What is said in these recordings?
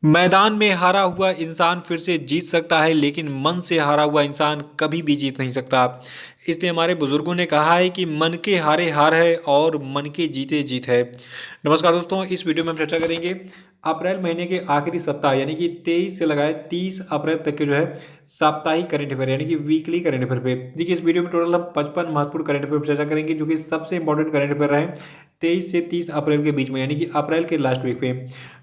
मैदान में हारा हुआ इंसान फिर से जीत सकता है, लेकिन मन से हारा हुआ इंसान कभी भी जीत नहीं सकता। इसलिए हमारे बुजुर्गों ने कहा है कि मन के हारे हार है और मन के जीते जीत है। नमस्कार दोस्तों, इस वीडियो में हम चर्चा करेंगे अप्रैल महीने के आखिरी सप्ताह यानी कि 23 से लगाए 30 अप्रैल तक के जो है साप्ताहिक करंट अफेयर यानी कि वीकली करंट अफेयर पे। देखिए, इस वीडियो में टोटल हम 55 महत्वपूर्ण करंट अफेयर पर चर्चा करेंगे, जो कि सबसे इंपॉर्टेंट करंट अफेयर रहे 23 से 30 अप्रैल के बीच में, यानी कि अप्रैल के लास्ट वीक पे।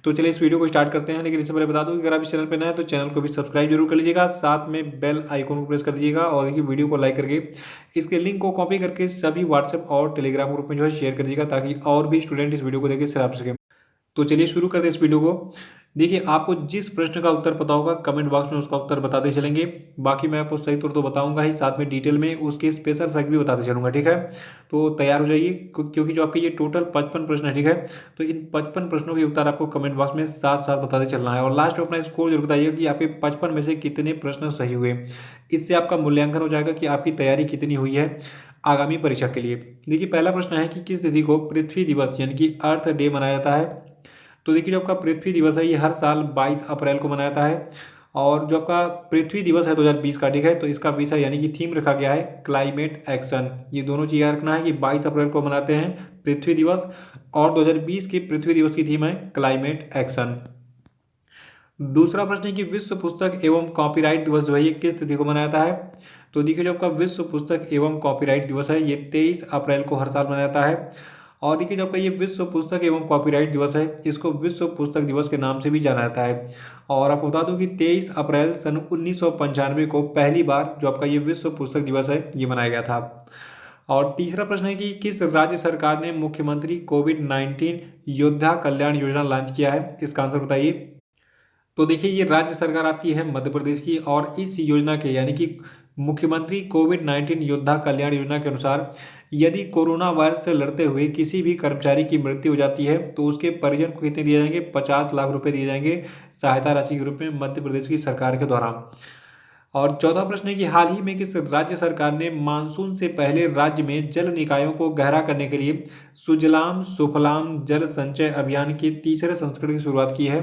तो चलिए इस वीडियो को स्टार्ट करते हैं, लेकिन इससे पहले बता दूं कि अगर आप इस चैनल पर नए हैं तो चैनल को भी सब्सक्राइब जरूर कर लीजिएगा, साथ में बेल आइकन को प्रेस कर दीजिएगा और देखिए वीडियो को लाइक करके इसके लिंक को कॉपी करके सभी व्हाट्सएप और टेलीग्राम ग्रुप में जो है शेयर कर दीजिएगा, ताकि और भी स्टूडेंट इस वीडियो को देख के सराह सकें। तो चलिए शुरू करते हैं इस वीडियो को। देखिए, आपको जिस प्रश्न का उत्तर पता होगा कमेंट बॉक्स में उसका उत्तर बताते चलेंगे। बाकी मैं आपको सही उत्तर तो बताऊंगा ही, साथ में डिटेल में उसके स्पेशल फैक्ट भी बताते चलूंगा, ठीक है। तो तैयार हो जाइए, क्योंकि जो आपके ये टोटल 55 प्रश्न है, ठीक है। तो इन 55 प्रश्नों के उत्तर आपको कमेंट बॉक्स में साथ साथ बताते चलना है, और लास्ट में अपना स्कोर जरूर बताइएगा कि आपके 55 में से कितने प्रश्न सही हुए। इससे आपका मूल्यांकन हो जाएगा कि आपकी तैयारी कितनी हुई है आगामी परीक्षा के लिए। देखिए, पहला प्रश्न है कि किस तिथि को पृथ्वी दिवस यानी कि अर्थ डे मनाया जाता है। तो देखिए, जो आपका पृथ्वी दिवस है ये हर साल 22 अप्रैल को मनाया जाता है। और जो आपका पृथ्वी दिवस है 2020 का, ठीक है, तो इसका विषय यानी कि थीम रखा गया है क्लाइमेट एक्शन। ये दोनों चीज़ याद रखना है कि 22 अप्रैल को मनाते हैं पृथ्वी दिवस, और 2020 की पृथ्वी दिवस की थीम है क्लाइमेट एक्शन। दूसरा प्रश्न है कि विश्व पुस्तक एवं कॉपीराइट दिवस जो है ये किस तिथि को मनाया जाता है। तो देखिए, जो आपका विश्व पुस्तक एवं कॉपीराइट दिवस है ये 23 अप्रैल को हर साल मनाया जाता है। और देखिए, जो आपका ये विश्व पुस्तक एवं कॉपीराइट दिवस है इसको विश्व पुस्तक दिवस के नाम से भी जाना जाता है। और आपको बता दूं कि 23 अप्रैल सन 1995 को पहली बार जो आपका ये विश्व पुस्तक दिवस है ये मनाया गया था। और तीसरा प्रश्न है कि किस राज्य सरकार ने मुख्यमंत्री कोविड-19 योद्धा कल्याण योजना लॉन्च किया है। इसका आंसर बताइए। तो देखिए, ये राज्य सरकार आपकी है मध्य प्रदेश की, और इस योजना के यानी कि मुख्यमंत्री कोविड-19 योद्धा कल्याण योजना के अनुसार यदि कोरोना वायरस से लड़ते हुए किसी भी कर्मचारी की मृत्यु हो जाती है तो उसके परिजन को कितने दिए जाएंगे, 50 लाख रुपए दिए जाएंगे सहायता राशि के रूप में मध्य प्रदेश की सरकार के द्वारा। और चौथा प्रश्न है कि हाल ही में किस राज्य सरकार ने मानसून से पहले राज्य में जल निकायों को गहरा करने के लिए सुजलाम सुफलाम जल संचय अभियान के तीसरे संस्करण की शुरुआत की है।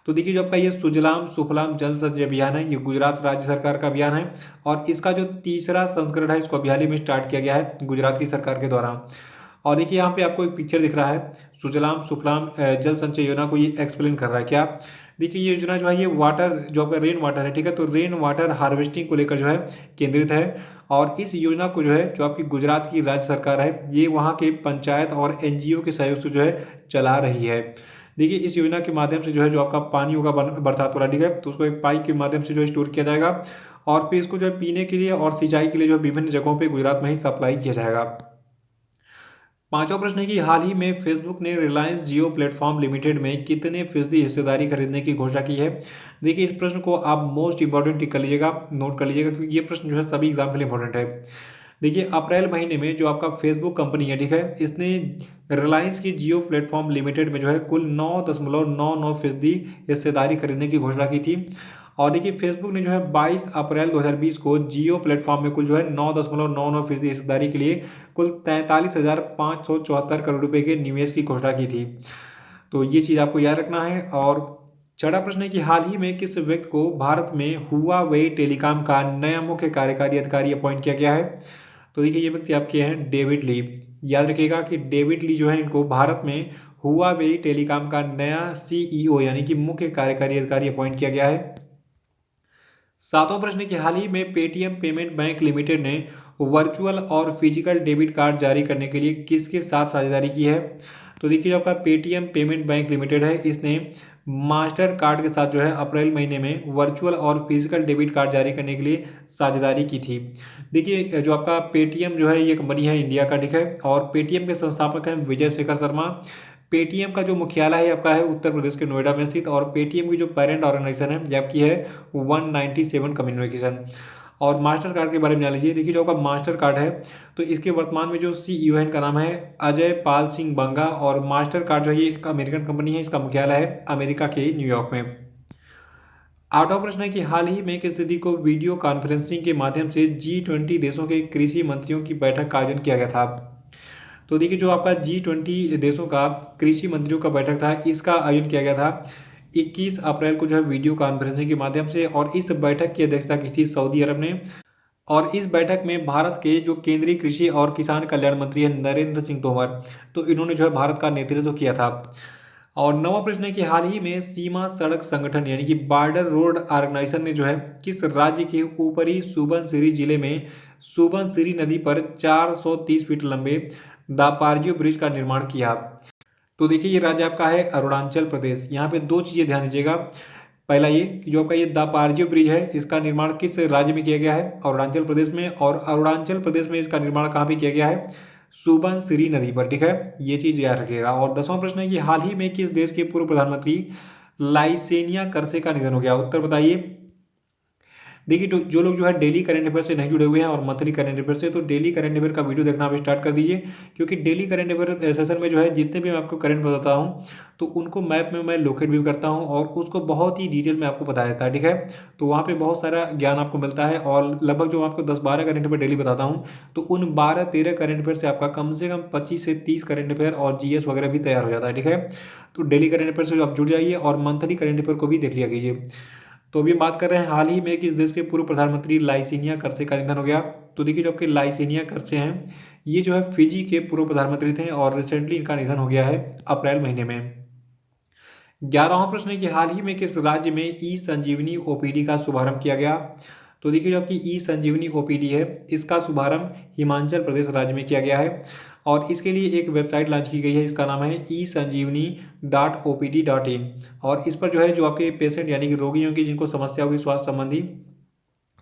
तो देखिए, जो आपका ये सुजलाम सुफलाम जल संचय अभियान है ये गुजरात राज्य सरकार का अभियान है, और इसका जो तीसरा संस्करण है इसको अभी हाल ही में स्टार्ट किया गया है गुजरात की सरकार के द्वारा। और देखिए, यहाँ पे आपको एक पिक्चर दिख रहा है सुजलाम सुफलाम जल संचय योजना को ये एक्सप्लेन कर रहा है क्या। देखिए, ये योजना जो है ये वाटर जो आपका रेन वाटर है, ठीक है, तो रेन वाटर हार्वेस्टिंग को लेकर जो है केंद्रित है। और इस योजना को जो है जो आपकी गुजरात की राज्य सरकार है ये वहाँ के पंचायत और एनजीओ के सहयोग से जो है चला रही है। देखिए, इस योजना के माध्यम से जो है जो आपका पानी होगा बरसात वाला, ठीक है, तो उसको एक पाइप के माध्यम से जो है स्टोर किया जाएगा, और फिर इसको जो है पीने के लिए और सिंचाई के लिए जो है विभिन्न जगहों पे गुजरात में ही सप्लाई किया जाएगा। पांचवा प्रश्न है कि हाल ही में फेसबुक ने रिलायंस जियो प्लेटफॉर्म लिमिटेड में कितने फीसदी हिस्सेदारी खरीदने की घोषणा की है। देखिए, इस प्रश्न को आप मोस्ट इंपॉर्टेंट कर लीजिएगा, नोट कर लीजिएगा, क्योंकि ये प्रश्न जो है सभी एग्जाम के लिए इंपॉर्टेंट है। देखिए, अप्रैल महीने में जो आपका फेसबुक कंपनी है, ठीक है, इसने रिलायंस की जियो प्लेटफॉर्म लिमिटेड में जो है कुल 9.99% हिस्सेदारी खरीदने की घोषणा की थी। और देखिए, फेसबुक ने जो है 22 अप्रैल 2020 को जियो प्लेटफॉर्म में कुल जो है 9.99% हिस्सेदारी के लिए कुल 43,574 करोड़ रुपए के निवेश की घोषणा की थी। तो ये चीज़ आपको याद रखना है। और छठा प्रश्न है कि हाल ही में किस व्यक्ति को भारत में हुआवेई टेलीकॉम का नया मुख्य कार्यकारी अधिकारी अपॉइंट किया गया है। तो देखिए, ये व्यक्ति आपके हैं डेविड ली। याद रखिएगा कि डेविड ली जो है इनको भारत में हुआवेई टेलीकॉम का नया सीईओ यानी कि मुख्य कार्यकारी अधिकारी अपॉइंट किया गया है। सातवां प्रश्न है कि हाल ही में पेटीएम पेमेंट बैंक लिमिटेड ने वर्चुअल और फिजिकल डेबिट कार्ड जारी करने के लिए किसके साथ साझेदारी की है। तो देखिए, जो आपका पेटीएम पेमेंट बैंक लिमिटेड है इसने मास्टर कार्ड के साथ जो है अप्रैल महीने में वर्चुअल और फिजिकल डेबिट कार्ड जारी करने के लिए साझेदारी की थी। देखिए, जो आपका पेटीएम जो है ये कंपनी है इंडिया का, ठीक है, और पेटीएम के संस्थापक हैं विजय शेखर शर्मा। पेटीएम का जो मुख्यालय है आपका है उत्तर प्रदेश के नोएडा में स्थित, और पेटीएम की जो पेरेंट ऑर्गेनाइजेशन है ये आपकी है 197 कम्युनिकेशन। और मास्टर कार्ड के बारे में जान लीजिए। देखिए, जो आपका मास्टर कार्ड है तो इसके वर्तमान में जो सीईओ है इनका नाम है अजय पाल सिंह बंगा, और मास्टर कार्ड जो है ये एक अमेरिकन कंपनी है, इसका मुख्यालय है अमेरिका के न्यूयॉर्क में। आठवां प्रश्न है कि हाल ही में किस तिथि को वीडियो कॉन्फ्रेंसिंग के माध्यम से G20 देशों के कृषि मंत्रियों की बैठक का आयोजन किया गया था। तो देखिए, जो आपका G20 देशों का कृषि मंत्रियों का बैठक था इसका आयोजन किया गया था 21 अप्रैल को जो है वीडियो कॉन्फ्रेंसिंग के माध्यम से, और इस बैठक की अध्यक्षता की थी सऊदी अरब ने। और इस बैठक में भारत के जो केंद्रीय कृषि और किसान कल्याण मंत्री हैं नरेंद्र सिंह तोमर, तो इन्होंने जो है भारत का नेतृत्व किया था। और नवा प्रश्न है कि हाल ही में सीमा सड़क संगठन यानी कि बॉर्डर रोड ऑर्गेनाइजेशन ने जो है किस राज्य के ऊपरी सुबनसिरी जिले में सुबनसिरी नदी पर 430 फीट लंबे दापारजू ब्रिज का निर्माण किया। तो देखिए ये राज्य आपका है अरुणाचल प्रदेश। यहाँ पे दो चीजें ध्यान दीजिएगा। पहला ये कि जो आपका ये दापारजू ब्रिज है इसका निर्माण किस राज्य में किया गया है, अरुणाचल प्रदेश में। और अरुणाचल प्रदेश में इसका निर्माण कहाँ पे किया गया है, सुबनसिरी नदी पर। ठीक है, ये चीज याद रखिएगा। और 10वां प्रश्न है कि हाल ही में किस देश के पूर्व प्रधानमंत्री लाइसेनिया करसे का निधन हो गया। उत्तर बताइए। देखिए जो लोग जो है डेली करंट अफेयर से नहीं जुड़े हुए हैं और मंथली करंट अफेयर से, तो डेली करंट अफेयर का वीडियो देखना आप स्टार्ट कर दीजिए, क्योंकि डेली करंट अफेयर सेशन में जो है जितने भी मैं आपको करंट बताता हूँ तो उनको मैप में मैं लोकेट भी करता हूँ और उसको बहुत ही डिटेल में आपको बताया जाता है। ठीक है, तो वहाँ पे बहुत सारा ज्ञान आपको मिलता है। और लगभग जो आपको 10-12 करंट अफेयर डेली बताता हूँ, तो उन 12-13 करंट अफेयर से आपका कम से कम 25 से 30 करंट अफेयर और जीएस वगैरह भी तैयार हो जाता है। ठीक है, तो डेली करंट अफेयर से आप जुड़ जाइए और मंथली करंट अफेयर को भी देख लिया कीजिए। तो अभी बात कर रहे हैं हाल ही में किस देश के पूर्व प्रधानमंत्री लाइसेनिया करसे का निधन हो गया। तो देखिए जो आपके लाइसेनिया करसे हैं ये जो है फिजी के पूर्व प्रधानमंत्री थे और रिसेंटली इनका निधन हो गया है अप्रैल महीने में। 11वां प्रश्न है कि हाल ही में किस राज्य में ई संजीवनी ओपीडी का शुभारंभ किया गया। तो देखिए जो आपकी ई संजीवनी ओपीडी है इसका शुभारंभ हिमाचल प्रदेश राज्य में किया गया है। और इसके लिए एक वेबसाइट लॉन्च की गई है, इसका नाम है e-sanjeevani.opd.in। और इस पर जो है जो आपके पेशेंट यानी कि रोगी होंगे जिनको समस्या होगी स्वास्थ्य संबंधी,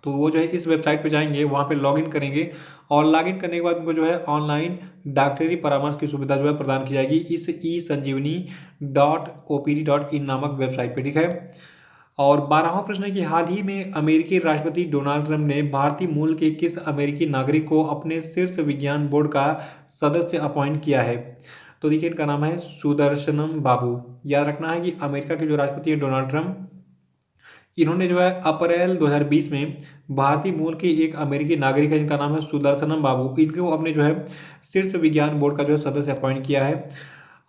तो वो जो है इस वेबसाइट पे जाएंगे, वहाँ पे लॉगिन करेंगे और लॉगिन करने के बाद उनको जो है ऑनलाइन डॉक्टरी परामर्श की सुविधा जो है प्रदान की जाएगी इस e-sanjeevani.opd.in नामक वेबसाइट पे। ठीक है, और 12वां प्रश्न है कि हाल ही में अमेरिकी राष्ट्रपति डोनाल्ड ट्रंप ने भारतीय मूल के किस अमेरिकी नागरिक को अपने शीर्ष विज्ञान बोर्ड का सदस्य अपॉइंट किया है। तो देखिए इनका नाम है सुदर्शनम बाबू। याद रखना है कि अमेरिका के जो राष्ट्रपति है डोनाल्ड ट्रंप, इन्होंने जो है अप्रैल 2020 में भारतीय मूल के एक अमेरिकी नागरिक है जिनका नाम है सुदर्शनम बाबू, इनको अपने जो है शीर्ष विज्ञान बोर्ड का जो है सदस्य अपॉइंट किया है।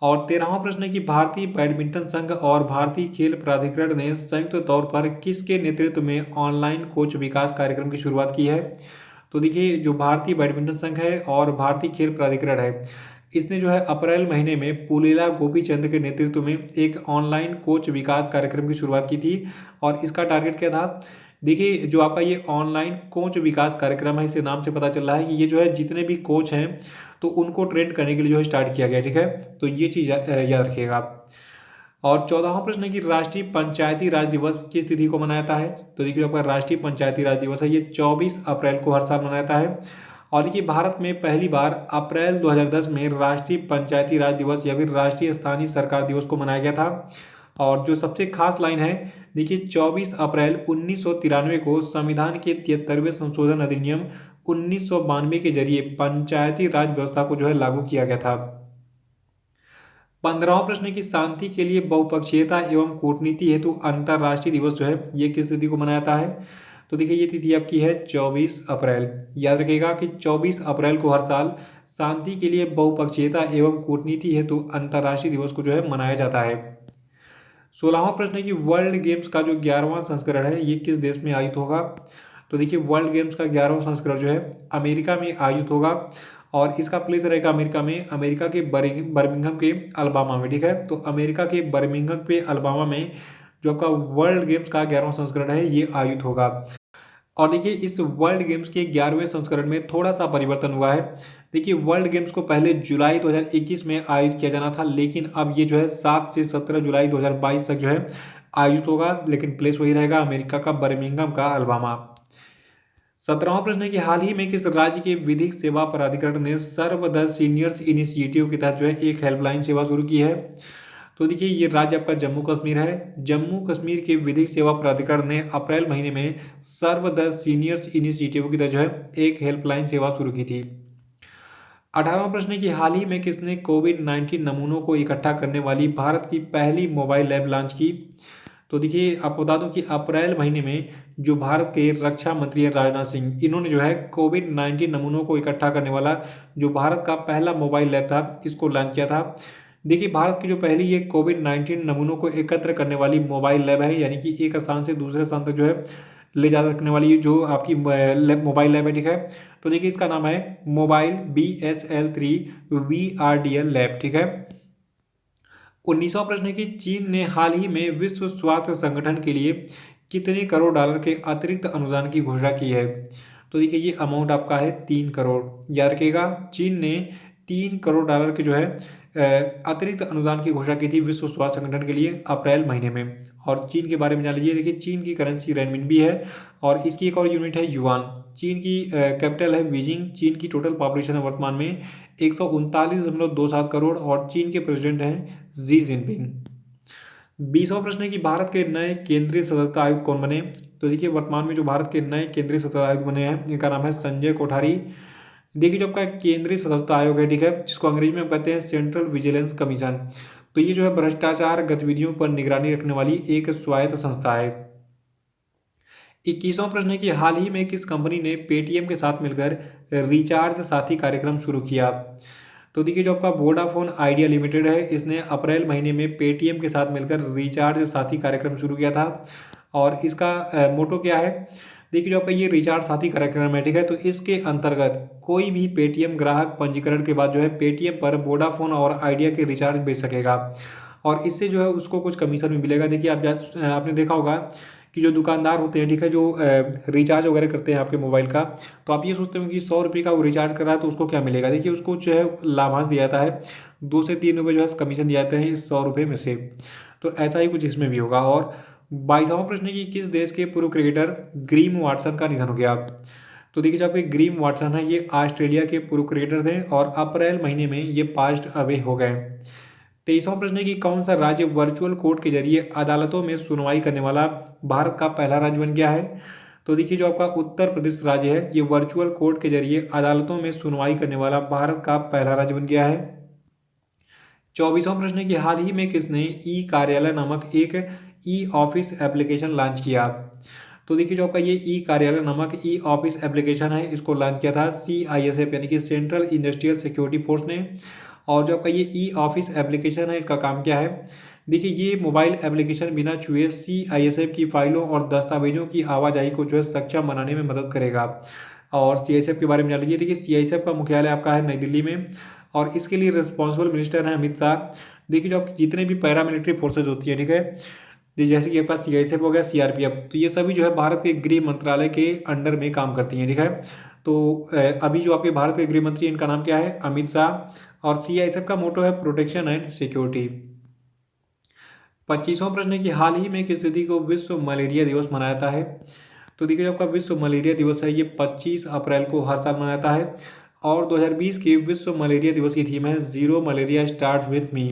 और 13वां प्रश्न है कि भारतीय बैडमिंटन संघ और भारतीय खेल प्राधिकरण ने संयुक्त तौर पर किसके नेतृत्व में ऑनलाइन कोच विकास कार्यक्रम की शुरुआत की है। तो देखिए जो भारतीय बैडमिंटन संघ है और भारतीय खेल प्राधिकरण है, इसने जो है अप्रैल महीने में पुलेला गोपीचंद के नेतृत्व में एक ऑनलाइन कोच विकास कार्यक्रम की शुरुआत की थी। और इसका टारगेट क्या था, देखिए जो आपका ये ऑनलाइन कोच विकास कार्यक्रम है, इसे नाम से पता चल रहा है कि ये जो है जितने भी कोच हैं तो उनको ट्रेन करने के लिए जो है स्टार्ट किया गया। ठीक है, तो ये चीज़ याद रखिएगा आप। और 14वां प्रश्न है कि राष्ट्रीय पंचायती राज दिवस किस तिथि को मनाया जाता है। तो देखिए आपका राष्ट्रीय पंचायती राज दिवस है ये 24 अप्रैल को हर साल मनाया जाता है। और देखिए भारत में पहली बार अप्रैल 2010 में राष्ट्रीय पंचायती राज दिवस या फिर राष्ट्रीय स्थानीय सरकार दिवस को मनाया गया था। और जो सबसे खास लाइन है, देखिए 24 अप्रैल 1993 को संविधान के 73वें संशोधन अधिनियम 1992 के जरिए पंचायती राज व्यवस्था को जो है लागू किया गया था। 15वां प्रश्न है कि शांति के लिए बहुपक्षीयता एवं कूटनीति हेतु अंतर्राष्ट्रीय दिवस जो है ये किस तिथि को मनाया जाता है। तो देखिए ये तिथि आपकी है 24 अप्रैल। याद रखिएगा कि 24 अप्रैल को हर साल शांति के लिए बहुपक्षीयता एवं कूटनीति हेतु अंतर्राष्ट्रीय दिवस को जो है मनाया जाता है। 16वां प्रश्न है कि वर्ल्ड गेम्स का जो 11वां संस्करण है ये किस देश में आयोजित होगा। तो देखिए वर्ल्ड गेम्स का 11वां संस्करण जो है अमेरिका में आयोजित होगा और इसका प्लेस रहेगा अमेरिका में, अमेरिका के बर्मिंघम के अल्बामा में। ठीक है, तो अमेरिका के बर्मिंघम पे अल्बामा में जो आपका वर्ल्ड गेम्स का 11वां संस्करण है ये आयोजित होगा। और देखिए इस वर्ल्ड गेम्स के 11वें संस्करण में थोड़ा सा परिवर्तन हुआ है। देखिए वर्ल्ड गेम्स को पहले जुलाई 2021 में आयोजित किया जाना था, लेकिन अब ये जो है 7 से 17 जुलाई 2022 तक जो है आयोजित होगा, लेकिन प्लेस वही रहेगा अमेरिका का बर्मिंघम का अल्बामा। 17वां प्रश्न है कि हाल ही में किस राज्य के विधिक सेवा प्राधिकरण ने सर्व द सीनियर्स इनिशिएटिव के तहत जो है एक हेल्पलाइन सेवा शुरू की है। तो देखिए ये राज्य आपका जम्मू कश्मीर है। जम्मू कश्मीर के विधिक सेवा प्राधिकरण ने अप्रैल महीने में सर्व द सीनियर्स इनिशिएटिव की तरह जो है एक हेल्पलाइन सेवा शुरू की थी। 18वां प्रश्न है कि हाल ही में किसने कोविड-19 नमूनों को इकट्ठा करने वाली भारत की पहली मोबाइल लैब लॉन्च की। तो देखिए आपको बता दूं कि अप्रैल महीने में जो भारत के रक्षा मंत्री है राजनाथ सिंह, इन्होंने जो है कोविड-19 नमूनों को इकट्ठा करने वाला जो भारत का पहला मोबाइल लैब था इसको लॉन्च किया था। देखिए, भारत की जो पहली ये कोविड-19 नमूनों को एकत्र करने वाली मोबाइल लैब है, यानी कि एक स्थान से दूसरे स्थान तक जो है ले जा सकने वाली ये जो आपकी लैब मोबाइल लैब है, ठीक है? तो देखिए इसका नाम है मोबाइल BSL-3 VRDL लैब, ठीक है? 19वां प्रश्न है कि चीन ने हाल ही में विश्व स्वास्थ्य संगठन के लिए कितने करोड़ डॉलर के अतिरिक्त अनुदान की घोषणा की है? तो देखिए ये अमाउंट आपका है 3 करोड़। याद रखिएगा, चीन ने 3 करोड़ डॉलर के जो है अतिरिक्त अनुदान की घोषणा की थी विश्व स्वास्थ्य संगठन के लिए अप्रैल महीने में। और चीन के बारे में जान लीजिए। देखिए, चीन की करेंसी रेनमिनबी है और इसकी एक और यूनिट है युआन। चीन की कैपिटल है बीजिंग। चीन की टोटल पॉपुलेशन है वर्तमान में 139.27 करोड़ और चीन के प्रेसिडेंट हैं जी जिनपिंग। 20वां प्रश्न है कि भारत के नए केंद्रीय सतर्कता आयुक्त कौन बने? तो देखिए, वर्तमान में जो भारत के नए केंद्रीय सतर्कता आयुक्त बने हैं इनका नाम है संजय कोठारी। देखिए, जो आपका केंद्रीय सतर्कता आयोग है, ठीक है, जिसको अंग्रेजी में हम कहते हैं सेंट्रल विजिलेंस कमीशन, तो ये जो है भ्रष्टाचार गतिविधियों पर निगरानी रखने वाली एक स्वायत्त संस्था है। 21वां प्रश्न है कि हाल ही में किस कंपनी ने पेटीएम के साथ मिलकर रिचार्ज साथी कार्यक्रम शुरू किया? तो देखिए, जो आपका वोडाफोन आइडिया लिमिटेड है, इसने अप्रैल महीने में पेटीएम के साथ मिलकर रिचार्ज साथी कार्यक्रम शुरू किया था। और इसका मोटो क्या है? देखिए, जो आपका ये रिचार्ज साथी कार्यक्रम है, ठीक है, तो इसके अंतर्गत कोई भी पेटीएम ग्राहक पंजीकरण के बाद जो है पेटीएम पर वोडाफोन और आइडिया के रिचार्ज बेच सकेगा और इससे जो है उसको कुछ कमीशन भी मिलेगा। देखिए, आपने देखा होगा कि जो दुकानदार होते हैं, ठीक है, जो रिचार्ज वगैरह करते हैं आपके मोबाइल का, तो आप ये सोचते हो कि 100 रुपये का वो रिचार्ज कर रहा है तो उसको क्या मिलेगा? देखिए, उसको जो है लाभांश दिया जाता है, 2 से 3 रुपये जो है कमीशन दिए जाते हैं इस 100 रुपये में से। तो ऐसा ही कुछ इसमें भी होगा। और 22वां प्रश्न है कि किस देश के पूर्व क्रिकेटर ग्रीम वाटसन का निधन हो गया? तो देखिए, जो आपके ग्रीम वाटसन है ये ऑस्ट्रेलिया के पूर्व क्रिकेटर थे और अप्रैल महीने में ये पास्ट अवे हो गए। 23वां प्रश्न है कि कौन सा राज्य वर्चुअल कोर्ट के जरिए अदालतों में सुनवाई करने वाला भारत का पहला राज्य बन गया है? तो देखिए, जो आपका उत्तर प्रदेश राज्य है ये वर्चुअल कोर्ट के जरिए अदालतों में सुनवाई करने वाला भारत का पहला राज्य बन गया है। 24वां प्रश्न है कि हाल ही में किसने ई कार्यालय नामक एक ई ऑफिस एप्लीकेशन लॉन्च किया? तो देखिए, जो आपका ये ई कार्यालय नामक ई ऑफिस एप्लीकेशन है इसको लॉन्च किया था CISF यानी कि सेंट्रल इंडस्ट्रियल सिक्योरिटी फोर्स ने। और जो आपका ये ई ऑफिस एप्लीकेशन है इसका काम क्या है? देखिए, ये मोबाइल एप्लीकेशन बिना छुए CISF की फाइलों और दस्तावेजों की आवाजाही को जो है सक्षम बनाने में मदद करेगा। और CISF के बारे में जान लीजिए। देखिए, CISF का मुख्यालय आपका है नई दिल्ली में और इसके लिए रिस्पॉन्सिबल मिनिस्टर हैं अमित शाह। देखिए, जो आपकी जितने भी पैरामिलिट्री फोर्सेज होती है, ठीक है, जैसे कि आपके पास CISF हो गया, CRPF, तो ये सभी जो है भारत के गृह मंत्रालय के अंडर में काम करती हैं, ठीक है। तो अभी जो आपके भारत के गृह मंत्री इनका नाम क्या है? अमित शाह। और CISF का मोटो है प्रोटेक्शन एंड सिक्योरिटी। 25वां प्रश्न है कि हाल ही में किस तिथि को विश्व मलेरिया दिवस मनाया जाता है? तो देखिए, जो आपका विश्व मलेरिया दिवस है ये 25 अप्रैल को हर साल मनाया जाता है और 2020 के विश्व मलेरिया दिवस की थीम है zero malaria start with me.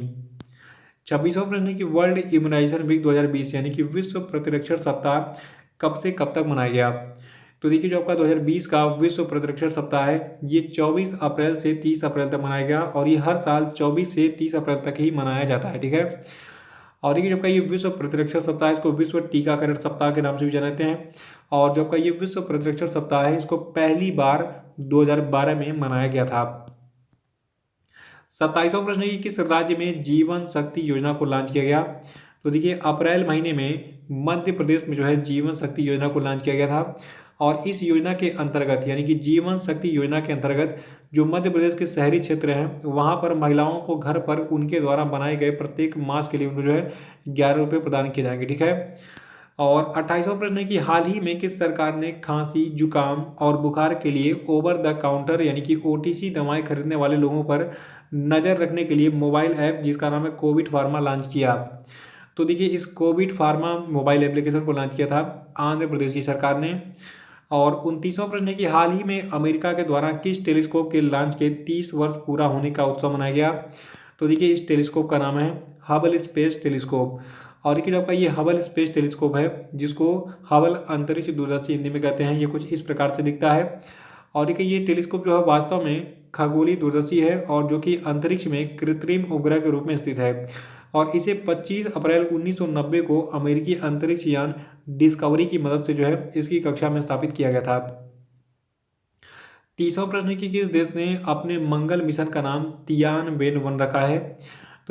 26वां प्रश्न है कि वर्ल्ड इम्यूनाइजेशन वीक 2020 यानी कि विश्व प्रतिरक्षण सप्ताह कब से कब तक मनाया गया? तो देखिए, जो आपका 2020 का विश्व प्रतिरक्षण सप्ताह है ये 24 अप्रैल से 30 अप्रैल तक मनाया गया और ये हर साल 24 से 30 अप्रैल तक ही मनाया जाता है, ठीक है। और देखिए, जो आपका ये विश्व प्रतिरक्षण सप्ताह है इसको विश्व टीकाकरण सप्ताह के नाम से भी जाना जाते हैं। और जो आपका ये विश्व प्रतिरक्षण सप्ताह है इसको पहली बार 2012 में मनाया गया था। 27वां प्रश्न है कि किस राज्य में जीवन शक्ति योजना को लॉन्च किया गया? तो देखिए, अप्रैल महीने में मध्य प्रदेश में जो है जीवन शक्ति योजना को लॉन्च किया गया था और इस योजना के अंतर्गत यानी कि जीवन शक्ति योजना के अंतर्गत जो मध्य प्रदेश के शहरी क्षेत्र हैं वहाँ पर महिलाओं को घर पर उनके द्वारा बनाए गए प्रत्येक मास के लिए उनको जो है 11 रुपये प्रदान किए जाएंगे, ठीक है। और 28वां प्रश्न है कि हाल ही में किस सरकार ने खांसी, जुकाम और बुखार के लिए ओवर द काउंटर यानी कि OTC दवाएं खरीदने वाले लोगों पर नज़र रखने के लिए मोबाइल ऐप जिसका नाम है कोविड फार्मा लॉन्च किया? तो देखिए, इस कोविड फार्मा मोबाइल एप्लीकेशन को लॉन्च किया था आंध्र प्रदेश की सरकार ने। और 29वां प्रश्न है कि हाल ही में अमेरिका के द्वारा किस टेलीस्कोप के लॉन्च के 30 वर्ष पूरा होने का उत्सव मनाया गया? तो देखिए, इस टेलीस्कोप का नाम है हबल स्पेस टेलीस्कोप। और देखिए, जो आपका ये हबल स्पेस टेलीस्कोप है जिसको हबल अंतरिक्ष दूरदर्शी हिंदी में कहते हैं, ये कुछ इस प्रकार से दिखता है। और देखिए, ये टेलीस्कोप जो है वास्तव में खगोलीय दूरदर्शी है और जो कि अंतरिक्ष में कृत्रिम उपग्रह के रूप में स्थित है और इसे 25 अप्रैल 1990 को अमेरिकी अंतरिक्ष यान डिस्कवरी की मदद से जो है इसकी कक्षा में स्थापित किया गया था। 30वां प्रश्न है कि किस देश ने अपने मंगल मिशन का नाम तियानबेन 1 रखा है?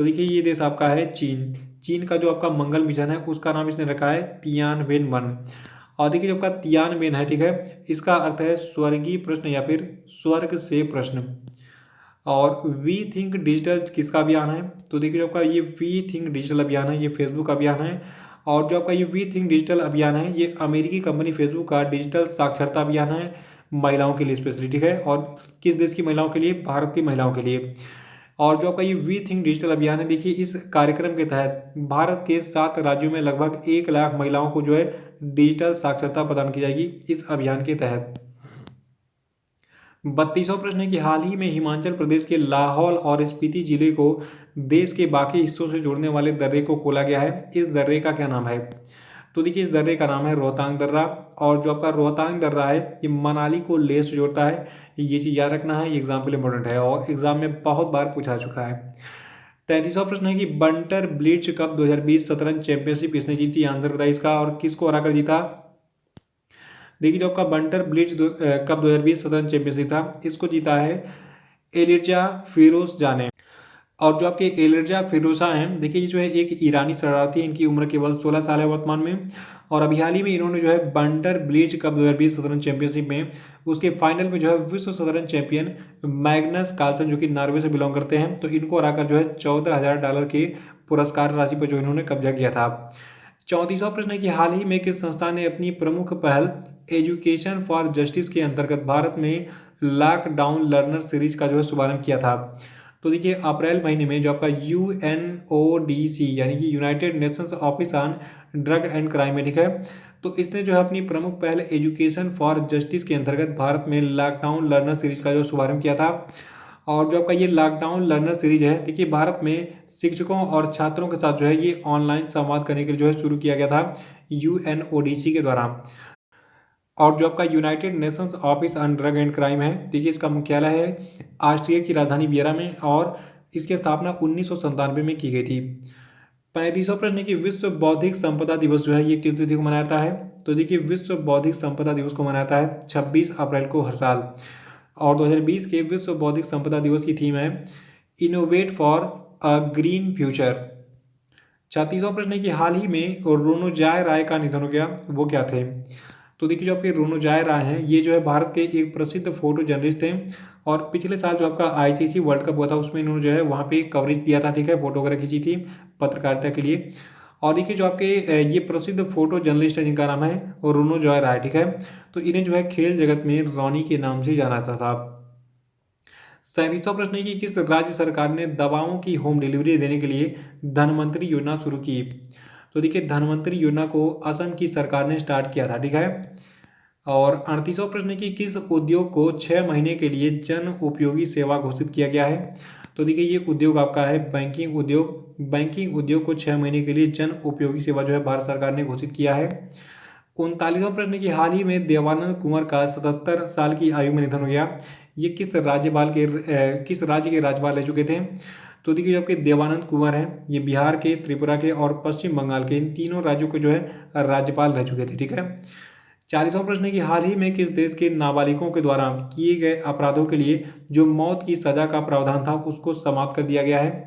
तो देखिए ये देश आपका है चीन। चीन का जो आपका मंगल मिशन है उसका नाम इसने रखा है तियानवेन-1। और देखिए जो आपका तियानवेन है, ठीक है, इसका अर्थ है स्वर्गीय प्रश्न या फिर स्वर्ग से प्रश्न। और वी थिंक डिजिटल किसका अभियान है? तो देखिए जो आपका ये वी थिंक डिजिटल अभियान है ये फेसबुक का अभियान है। और जो आपका ये वी थिंक डिजिटल अभियान है ये अमेरिकी कंपनी फेसबुक का डिजिटल साक्षरता अभियान है, महिलाओं के लिए स्पेशली, ठीक है। और किस देश की महिलाओं के लिए? भारत की महिलाओं के लिए। और जो आपका ये वी थिंक डिजिटल अभियान है, देखिए इस कार्यक्रम के तहत भारत के 7 राज्यों में लगभग 1 लाख महिलाओं को जो है डिजिटल साक्षरता प्रदान की जाएगी इस अभियान के तहत। 32वां प्रश्न है कि हाल ही में हिमाचल प्रदेश के लाहौल और स्पीति जिले को देश के बाकी हिस्सों से जोड़ने वाले दर्रे को खोला गया है। इस दर्रे का क्या नाम है? तो देखिए इस दर्रे का नाम है रोहतांग दर्रा। और जो आपका रोहतांग दर्रा है ये मनाली को लेह से जोड़ता है। ये चीज़ याद रखना है, ये एग्जाम के लिए इंपॉर्टेंट है और एग्जाम में बहुत बार पूछा चुका है। 33वां प्रश्न है कि बंटर ब्लिट्ज कप 2020 शतरंज चैंपियनशिप किसने जीती? आंसर बताइए इसका और किसको हराकर जीता। देखिए जो आपका बंटर ब्लिट्ज कप 2020 शतरंज चैंपियनशिप था इसको जीता है एलिर्जा फिरोजजा ने। और जो आपके एलिर्जा फिरोजा हैं, देखिए ये जो है एक ईरानी शरणार्थी है, इनकी उम्र केवल 16 साल है वर्तमान में। और अभी हाल ही में इन्होंने जो है बंटर ब्लिट्ज कप 2020 शतरंज चैंपियनशिप में उसके फाइनल में जो है विश्व शतरंज चैंपियन मैग्नस कार्लसन जो कि नॉर्वे से बिलोंग करते हैं, तो इनको हराकर जो है $14,000 के पुरस्कार राशि पर जो इन्होंने कब्जा किया था। 34वां प्रश्न है कि हाल ही में किस संस्था ने अपनी प्रमुख पहल एजुकेशन फॉर जस्टिस के अंतर्गत भारत में लॉकडाउन लर्नर सीरीज का जो है शुभारंभ किया था? तो देखिए अप्रैल महीने में जो आपका UNODC यानी कि United Nations office on drug and crime है, ठीक है, तो इसने जो है अपनी प्रमुख पहल एजुकेशन फॉर जस्टिस के अंतर्गत भारत में लॉकडाउन लर्नर सीरीज का जो शुभारंभ किया था। और जो आपका ये लॉकडाउन लर्नर सीरीज है, देखिए भारत में शिक्षकों और छात्रों के साथ जो है ये ऑनलाइन संवाद करने के लिए जो है शुरू किया गया था UNODC के द्वारा। और जो आपका United Nations office on drug and crime है, देखिए इसका मुख्यालय है ऑस्ट्रिया की राजधानी वियना में और इसकी स्थापना 1997 में की गई थी। 35वां प्रश्न है कि विश्व बौद्धिक संपदा दिवस जो है ये किस तिथि को मनाया जाता है? तो देखिए विश्व बौद्धिक संपदा दिवस को मनाया जाता है 26 अप्रैल को हर साल। और 2020 के विश्व बौद्धिक संपदा दिवस की थीम है innovate for a green future. 36वां प्रश्न है कि हाल ही में रोनोजाय राय का निधन हो गया, वो क्या थे? तो देखिए जो आपके रोनोजाय राय हैं ये जो है भारत के एक प्रसिद्ध फोटो जर्नलिस्ट थे। और पिछले साल जो आपका ICC वर्ल्ड कप हुआ था उसमें इन्होंने जो है वहाँ पे कवरेज दिया था, ठीक है, फोटो वगैरह खींची थी पत्रकारिता के लिए। और देखिए जो आपके ये प्रसिद्ध फोटो जर्नलिस्ट है जिनका नाम है रोनोजाय राय, ठीक है, तो इन्हें जो है खेल जगत में रॉनी के नाम से जाना जाता था। 37वां प्रश्न है कि किस राज्य सरकार ने दवाओं की होम डिलीवरी देने के लिए धनवंतरी योजना शुरू की? तो देखिए धनवंतरी योजना को असम की सरकार ने स्टार्ट किया था, ठीक है। और 38वां प्रश्न है कि किस उद्योग को 6 महीने के लिए जन उपयोगी सेवा घोषित किया गया है? तो देखिए ये उद्योग आपका है बैंकिंग उद्योग। बैंकिंग उद्योग को 6 महीने के लिए जन उपयोगी सेवा जो है भारत सरकार ने घोषित किया है। 39वां प्रश्न है कि हाल ही में देवानंद कुंवर का 77 साल की आयु में निधन हो गया। ये किस राज्य के राज्यपाल रह चुके थे? तो देखिए जो आपके देवानंद कुंवर हैं ये बिहार के, त्रिपुरा के और पश्चिम बंगाल के, इन तीनों राज्यों के जो है राज्यपाल रह चुके थे, ठीक है। 40वां प्रश्न है कि हाल ही में किस देश के नाबालिगों के द्वारा किए गए अपराधों के लिए जो मौत की सजा का प्रावधान था उसको समाप्त कर दिया गया है?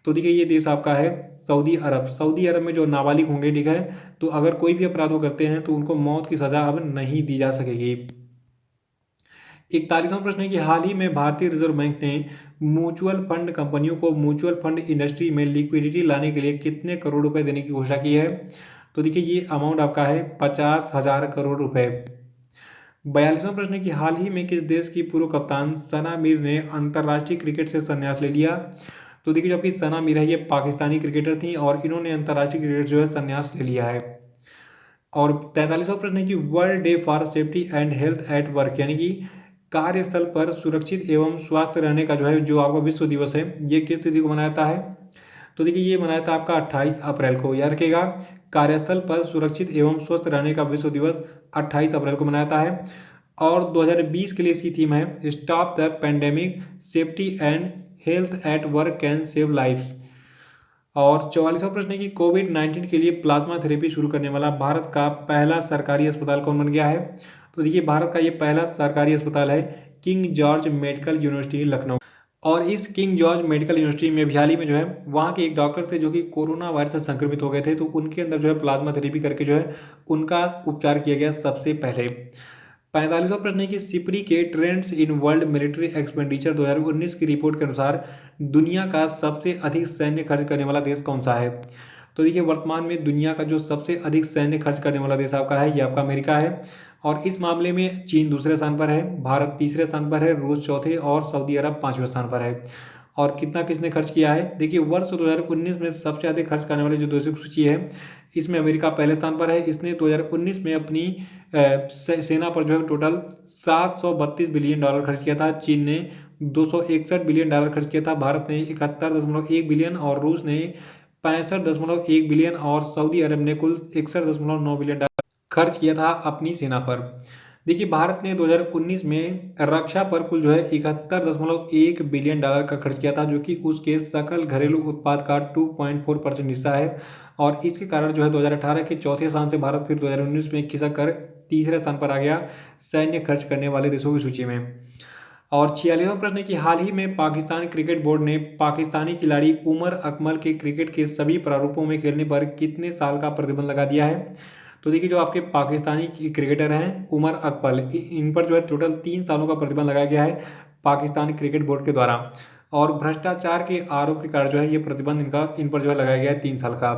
तो देखिए ये देश आपका है सऊदी अरब। सऊदी अरब में जो नाबालिग होंगे, ठीक है, तो अगर कोई भी अपराध वो करते हैं तो उनको मौत की सजा अब नहीं दी जा सकेगी। 41वां प्रश्न है कि हाल ही में भारतीय रिजर्व बैंक ने म्यूचुअल फंड कंपनियों को म्यूचुअल फंड इंडस्ट्री में लिक्विडिटी लाने के लिए कितने करोड़ रुपए देने की घोषणा की है? तो देखिए ये अमाउंट आपका है 50,000 करोड़ रुपए। 42वां प्रश्न है कि हाल ही में किस देश की पूर्व कप्तान सना मीर ने अंतर्राष्ट्रीय क्रिकेट से संन्यास ले लिया? तो देखिए जो आपकी सना मीर है ये पाकिस्तानी क्रिकेटर थी और इन्होंने अंतर्राष्ट्रीय क्रिकेट जो है संन्यास ले लिया है। और 43वां प्रश्न है कि world day for safety and health at work यानी कि कार्यस्थल पर सुरक्षित एवं स्वस्थ रहने का जो आपका विश्व दिवस है ये किस तिथि को मनाया जाता है? तो देखिए ये मनाया था आपका 28 अप्रैल को, याद रखिएगा। कार्यस्थल पर सुरक्षित एवं स्वस्थ रहने का विश्व दिवस 28 अप्रैल को मनाया जाता है। और 2020 के लिए इसकी थीम है stop the pandemic, safety and health at work can save lifes. और 44वां प्रश्न है कि कोविड-19 के लिए प्लाज्मा थेरेपी शुरू करने वाला भारत का पहला सरकारी अस्पताल कौन बन गया है? तो देखिए भारत का ये पहला सरकारी अस्पताल है king George medical university Lucknow. और इस किंग जॉर्ज मेडिकल यूनिवर्सिटी में भी हाल ही में जो है वहाँ के एक डॉक्टर थे जो कि कोरोना वायरस से संक्रमित हो गए थे, तो उनके अंदर जो है प्लाज्मा थेरेपी करके जो है उनका उपचार किया गया सबसे पहले। 45वां प्रश्न है कि सिपरी के trends in world military expenditure 2019 की रिपोर्ट के अनुसार दुनिया का सबसे अधिक सैन्य खर्च करने वाला देश कौन सा है। तो देखिए वर्तमान में दुनिया का जो सबसे अधिक सैन्य खर्च करने वाला देश आपका है, ये आपका अमेरिका है। और इस मामले में चीन दूसरे स्थान पर है, भारत तीसरे स्थान पर है, रूस चौथे और सऊदी अरब पांचवें स्थान पर है। और कितना किसने खर्च किया है, देखिए वर्ष 2019 में सबसे अधिक खर्च करने वाले जो देशों की सूची है इसमें अमेरिका पहले स्थान पर है। इसने 2019 में अपनी सेना पर जो है टोटल $732 बिलियन खर्च किया था। चीन ने $261 बिलियन खर्च किया था, भारत ने 71.1 बिलियन और रूस ने 65.1 बिलियन और सऊदी अरब ने कुल 61.9 बिलियन खर्च किया था अपनी सेना पर। देखिए भारत ने 2019 में रक्षा पर कुल जो है $71.1 बिलियन का खर्च किया था, जो कि उसके सकल घरेलू उत्पाद का 2.4% हिस्सा है। और इसके कारण जो है 2018 के चौथे स्थान से भारत फिर 2019 में खिसक कर तीसरे स्थान पर आ गया सैन्य खर्च करने वाले देशों की सूची में। और 46वां प्रश्न है कि हाल ही में पाकिस्तान क्रिकेट बोर्ड ने पाकिस्तानी खिलाड़ी उमर अकमल के क्रिकेट के सभी प्रारूपों में खेलने पर कितने साल का प्रतिबंध लगा दिया है। तो देखिए जो आपके पाकिस्तानी क्रिकेटर हैं उमर अकमल, इन पर जो है टोटल 3 सालों का प्रतिबंध लगाया गया है पाकिस्तान क्रिकेट बोर्ड के द्वारा। और भ्रष्टाचार के आरोप के कारण जो है ये प्रतिबंध इन पर जो है लगाया गया है 3 साल का।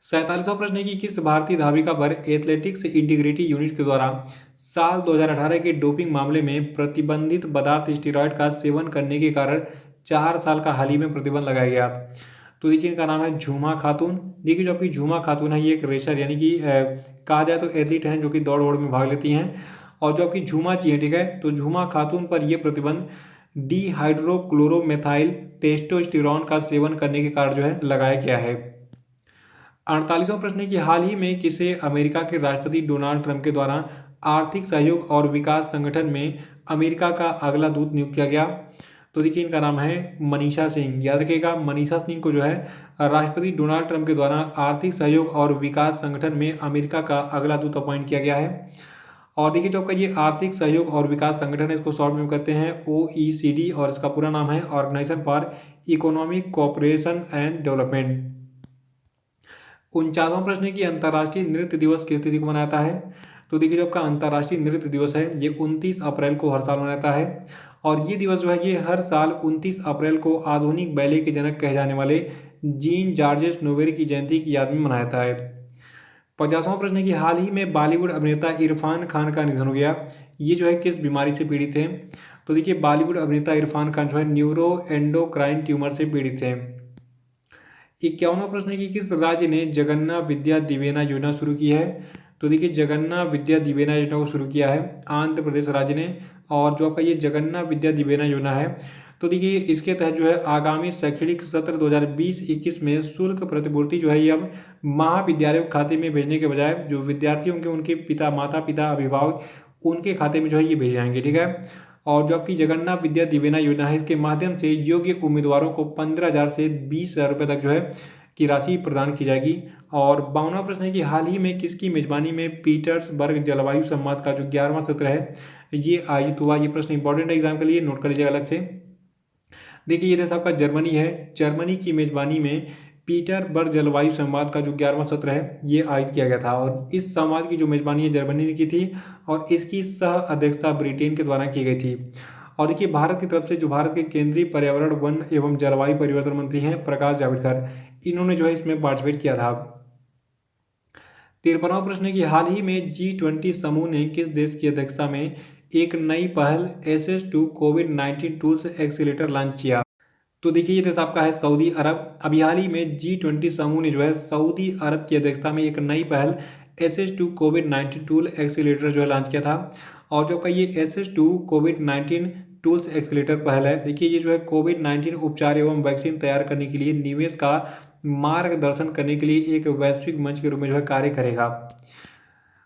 47वां प्रश्न है कि किस भारतीय धाविका पर एथलेटिक्स इंटीग्रिटी यूनिट के द्वारा साल 2018 के डोपिंग मामले में प्रतिबंधित पदार्थ स्टेरॉयड का सेवन करने के कारण 4 साल का हाल ही में प्रतिबंध लगाया गया। तो देखिए इनका नाम है झूमा खातून। देखिए जो आपकी झूमा खातून है ये एक रेसर यानी कि कहा जाए तो एथलीट हैं जो कि दौड़ वोड़ में भाग लेती हैं। और जो आपकी झूमा जी है, ठीक है, तो झूमा खातून पर यह प्रतिबंध डिहाइड्रोक्लोरोमेथाइल टेस्टोस्टेरोन का सेवन करने के कारण जो है लगाया गया है। 48वां प्रश्न है कि हाल ही में किसे अमेरिका के राष्ट्रपति डोनाल्ड ट्रंप के द्वारा आर्थिक सहयोग और विकास संगठन में अमेरिका का अगला दूत नियुक्त किया गया। तो देखिए इनका नाम है मनीषा सिंह। याद रखिएगा मनीषा सिंह को जो है राष्ट्रपति डोनाल्ड ट्रंप के द्वारा आर्थिक सहयोग और विकास संगठन में अमेरिका का अगला दूत अपॉइंट किया गया है। और देखिए जो आपका ये आर्थिक सहयोग और विकास संगठन है इसको शॉर्ट में कहते हैं OECD और इसका पूरा नाम है Organisation for Economic Cooperation and Development. 49वां प्रश्न है कि अंतर्राष्ट्रीय नृत्य दिवस किस तिथि को मनाता है। तो देखिए जो आपका अंतर्राष्ट्रीय नृत्य दिवस है ये 29 अप्रैल को हर साल मनाता है। और ये दिवस जो है ये हर साल 29 अप्रैल को आधुनिक बैले के जनक कहे जाने वाले जीन जॉर्जेस नोवेल की जयंती की याद में मनाया जाता है। 50वां प्रश्न है कि हाल ही में बॉलीवुड अभिनेता इरफान खान का निधन हो गया। ये जो है किस बीमारी से पीड़ित थे। तो देखिए बॉलीवुड अभिनेता इरफान खान जो है न्यूरो एंडोक्राइन ट्यूमर से पीड़ित थे। 51वां प्रश्न है कि किस राज्य ने जगन्ना विद्या दिवेना योजना शुरू की है। तो देखिए जगन्ना विद्या दिवेना योजना को शुरू किया है आंध्र प्रदेश राज्य ने। और जो आपका ये जगन्ना विद्या दिवेना योजना है तो देखिए इसके तहत जो है आगामी शैक्षणिक सत्र 2020-21 में शुल्क प्रतिपूर्ति जो है ये अब महाविद्यालयों के खाते में भेजने के बजाय जो विद्यार्थी होंगे उनके पिता माता पिता अभिभावक उनके खाते में जो है ये भेजे जाएंगे, ठीक है। और जो आपकी जगन्नाथ विद्या दिवेना योजना है इसके माध्यम से योग्य उम्मीदवारों को 15,000 से 20,000 रुपये तक जो है की राशि प्रदान की जाएगी। और 52वां प्रश्न है कि हाल ही में किसकी मेजबानी में पीटर्सबर्ग जलवायु संवाद का जो 11वां सत्र है ये आयोजित हुआ। ये प्रश्न इंपॉर्टेंट है एग्जाम के लिए, नोट कर लीजिएगा अलग से। देखिए ये देश आपका जर्मनी है। जर्मनी की मेजबानी में पीटरबर्ग जलवायु संवाद का जो 11वां सत्र है ये आयोजित किया गया था। और इस संवाद की जो मेजबानी है जर्मनी ने की थी और इसकी सह अध्यक्षता ब्रिटेन के द्वारा की गई थी। और देखिए भारत की तरफ से जो भारत के केंद्रीय पर्यावरण वन एवं जलवायु परिवर्तन मंत्री हैं प्रकाश जावड़ेकर, इन्होंने जो है इसमें पार्टिसिपेट किया था। 53वां प्रश्न है कि हाल ही में G20 समूह ने किस देश की अध्यक्षता में एक नई पहल SS2 कोविड-19 टूल्स एक्सीलेटर लॉन्च किया। तो देखिए ये देश आपका है सऊदी अरब। अभी हाल ही में G20 समूह ने जो है सऊदी अरब की अध्यक्षता में एक नई पहल SS2 कोविड-19 टूल एक्सीलेटर जो है लॉन्च किया था। और जो आपका ये SS2 कोविड-19 टूल्स एक्सीलेटर पहल है, देखिए ये जो है कोविड-19 उपचार एवं वैक्सीन तैयार करने के लिए निवेश का मार्गदर्शन करने के लिए एक वैश्विक मंच के रूप में जो है कार्य करेगा।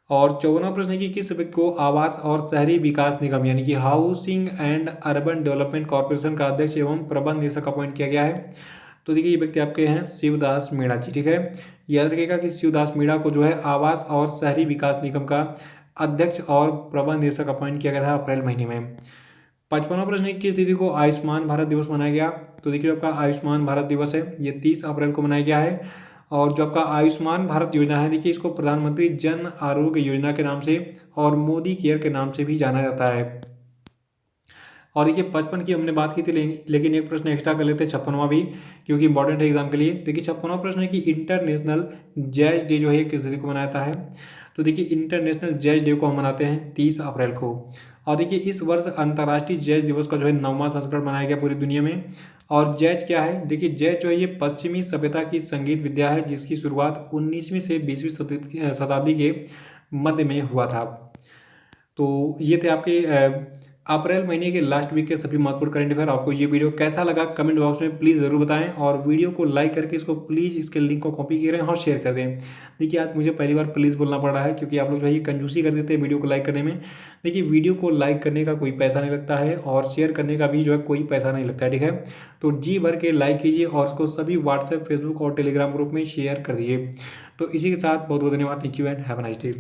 और 54वां प्रश्न है कि किस व्यक्ति को आवास और शहरी विकास निगम यानी कि housing and urban development corporation का अध्यक्ष एवं प्रबंध निदेशक अपॉइंट किया गया है। तो देखिए ये व्यक्ति आपके हैं शिवदास मीणा जी, ठीक है। याद रखिएगा कि शिवदास मीणा को जो है आवास और शहरी विकास निगम का अध्यक्ष और प्रबंध निदेशक अपॉइंट किया गया था अप्रैल महीने में। 55वां प्रश्न, किस तिथि को आयुष्मान भारत दिवस मनाया गया? तो देखिए आपका आयुष्मान भारत दिवस है, ये 30 अप्रैल को मनाया गया है। और जो आपका आयुष्मान भारत योजना है, देखिए इसको प्रधानमंत्री जन आरोग्य योजना के नाम से और मोदी केयर के नाम से भी जाना जाता है। और देखिए 55 की हमने बात की थी, लेकिन एक प्रश्न एक्स्ट्रा कर लेते हैं 56वां भी, क्योंकि इंपॉर्टेंट है एग्जाम के लिए। देखिए 56वां प्रश्न है कि इंटरनेशनल जैज डे जो है किस दिन को मनाया जाता है? तो देखिए इंटरनेशनल जैज डे को हम मनाते हैं 30 अप्रैल को। और देखिए इस वर्ष अंतर्राष्ट्रीय जैज दिवस का जो है 9वां संस्करण मनाया गया पूरी दुनिया में। और जैज क्या है? देखिए जैज जो है ये पश्चिमी सभ्यता की संगीत विद्या है, जिसकी शुरुआत 19वीं से 20वीं शताब्दी के मध्य में हुआ था। तो ये थे आपके अप्रैल महीने के लास्ट वीक के सभी महत्वपूर्ण करंट अफेयर। आपको ये वीडियो कैसा लगा कमेंट बॉक्स में प्लीज़ ज़रूर बताएं, और वीडियो को लाइक करके इसको प्लीज़ इसके लिंक को कॉपी करें और शेयर कर दें। देखिए आज मुझे पहली बार प्लीज़ बोलना पड़ रहा है, क्योंकि आप लोग जो है ये कंजूसी कर देते हैं वीडियो को लाइक करने में। देखिए वीडियो को लाइक करने का कोई पैसा नहीं लगता है, और शेयर करने का भी जो है कोई पैसा नहीं लगता है, ठीक है। तो जी भर के लाइक कीजिए और उसको सभी व्हाट्सएप, फेसबुक और टेलीग्राम ग्रुप में शेयर कर दीजिए। तो इसी के साथ बहुत बहुत धन्यवाद। Thank you and have a nice day.